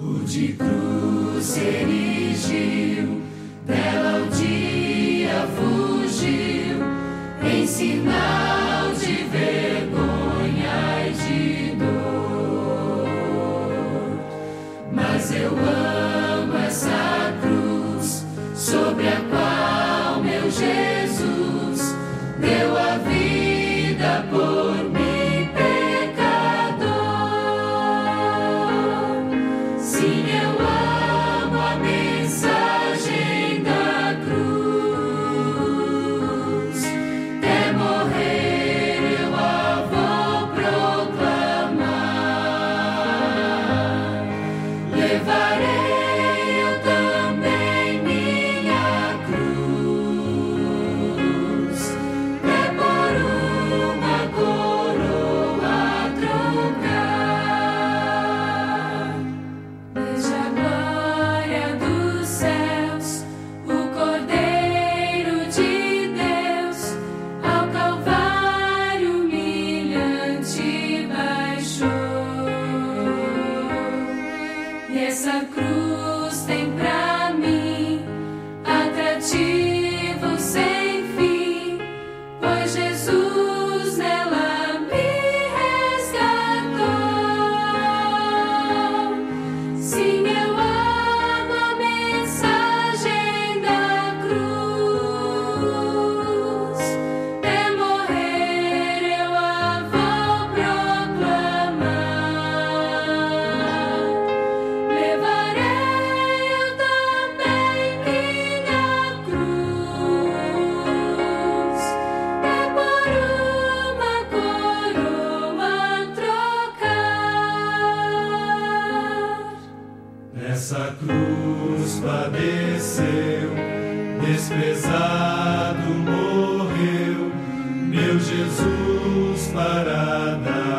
O de cruz se erigiu, dela o dia fugiu, em sinal de vergonha e de dor. Mas eu amo essa cruz, sobre a qual meu Jesus deu a vida por mim, pecador. Sim, eu amo a mensagem da cruz. Até morrer eu a vou proclamar. Levarei eu também minha cruz, até por uma coroa trocar. Veja a glória dos céus, o Cordeiro de Deus, ao Calvário humilhante baixou. E essa cruz tem pra mim atrativo sem fim, pois Jesus nela me resgatou. Sim, eu amo a mensagem da cruz, até morrer eu a vou proclamar. Levarei eu também minha cruz, até por uma coroa trocar. Nessa cruz padeceu, desprezado morreu, meu Jesus para dar